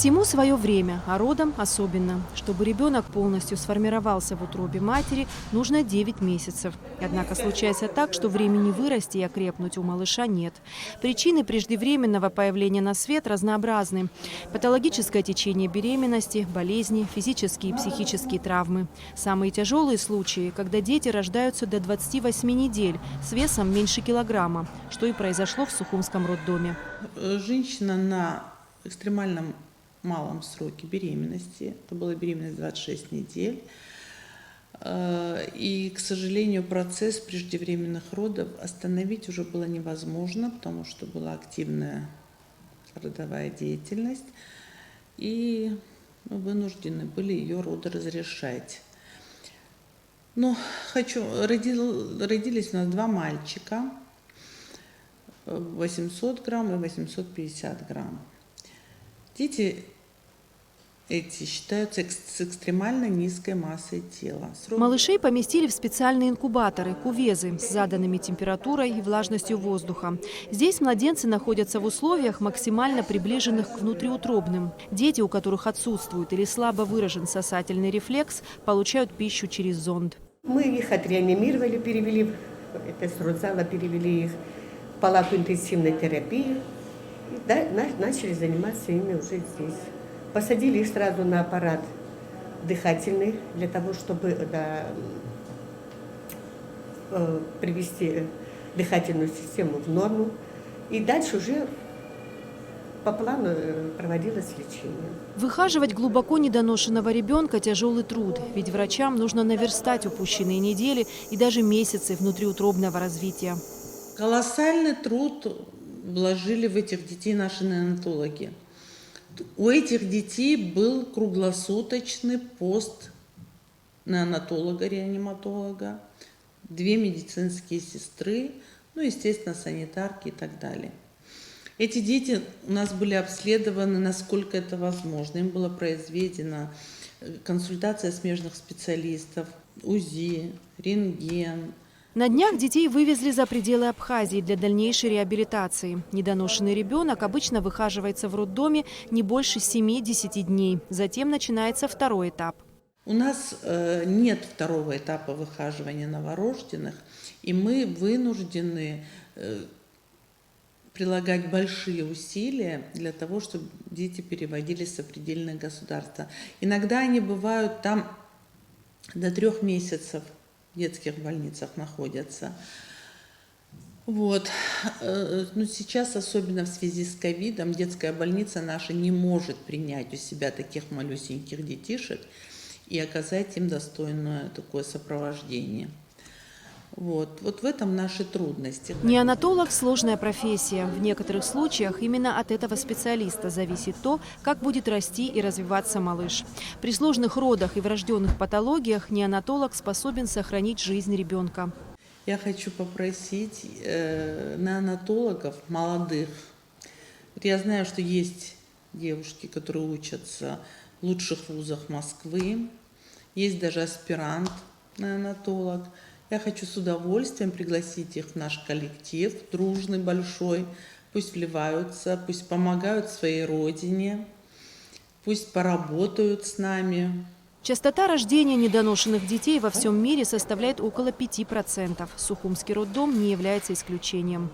Всему свое время, а родам особенно. Чтобы ребенок полностью сформировался в утробе матери, нужно 9 месяцев. Однако случается так, что времени вырасти и окрепнуть у малыша нет. Причины преждевременного появления на свет разнообразны. Патологическое течение беременности, болезни, физические и психические травмы. Самые тяжелые случаи, когда дети рождаются до 28 недель с весом меньше килограмма, что и произошло в Сухумском роддоме. Женщина на экстремальном малом сроке беременности, это была беременность 26 недель, и, к сожалению, процесс преждевременных родов остановить уже было невозможно, потому что была активная родовая деятельность, и мы вынуждены были ее роды разрешать. Но родились у нас 2 мальчика, 800 грамм и 850 грамм. Дети эти считаются с экстремально низкой массой тела. Малышей поместили в специальные инкубаторы – кувезы с заданными температурой и влажностью воздуха. Здесь младенцы находятся в условиях, максимально приближенных к внутриутробным. Дети, у которых отсутствует или слабо выражен сосательный рефлекс, получают пищу через зонд. Мы их отреанимировали, перевели, это с родзала перевели их в палату интенсивной терапии. И начали заниматься ими уже здесь. Посадили их сразу на аппарат дыхательный, для того, чтобы привести дыхательную систему в норму. И дальше уже по плану проводилось лечение. Выхаживать глубоко недоношенного ребенка – тяжелый труд, ведь врачам нужно наверстать упущенные недели и даже месяцы внутриутробного развития. Колоссальный труд вложили в этих детей наши неонатологи. У этих детей был круглосуточный пост неонатолога, реаниматолога, 2 медицинские сестры, ну, естественно, санитарки и так далее. Эти дети у нас были обследованы, насколько это возможно. Им была произведена консультация смежных специалистов, УЗИ, рентген. На днях детей вывезли за пределы Абхазии для дальнейшей реабилитации. Недоношенный ребенок обычно выхаживается в роддоме не больше 7-10 дней. Затем начинается второй этап. У нас нет второго этапа выхаживания новорожденных, и мы вынуждены прилагать большие усилия для того, чтобы дети переводились в сопредельное государство. Иногда они бывают там до 3 месяцев. В детских больницах находятся. Вот. Но сейчас, особенно в связи с ковидом, детская больница наша не может принять у себя таких малюсеньких детишек и оказать им достойное такое сопровождение. Вот в этом наши трудности. Неонатолог – сложная профессия. В некоторых случаях именно от этого специалиста зависит то, как будет расти и развиваться малыш. При сложных родах и врожденных патологиях неонатолог способен сохранить жизнь ребенка. Я хочу попросить неонатологов молодых. Вот я знаю, что есть девушки, которые учатся в лучших вузах Москвы. Есть даже аспирант неонатолог. Я хочу с удовольствием пригласить их в наш коллектив, дружный, большой. Пусть вливаются, пусть помогают своей родине, пусть поработают с нами. Частота рождения недоношенных детей во всем мире составляет около 5%. Сухумский роддом не является исключением.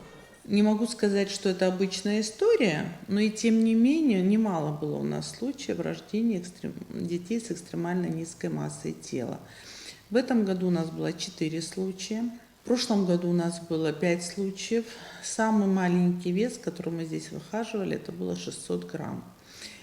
Не могу сказать, что это обычная история, но и тем не менее немало было у нас случаев рождения детей с экстремально низкой массой тела. В этом году у нас было 4 случая. В прошлом году у нас было 5 случаев. Самый маленький вес, который мы здесь выхаживали, это было 600 грамм.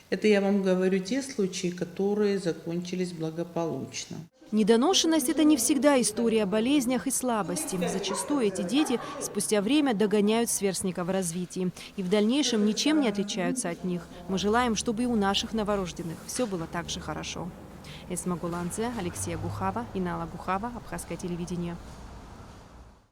Это я вам говорю те случаи, которые закончились благополучно. Недоношенность – это не всегда история о болезнях и слабости. Зачастую эти дети спустя время догоняют сверстников в развитии и в дальнейшем ничем не отличаются от них. Мы желаем, чтобы и у наших новорожденных все было так же хорошо. Эсма Гуланзе, Алексея Гухава, Инала Гухава, Абхазское телевидение.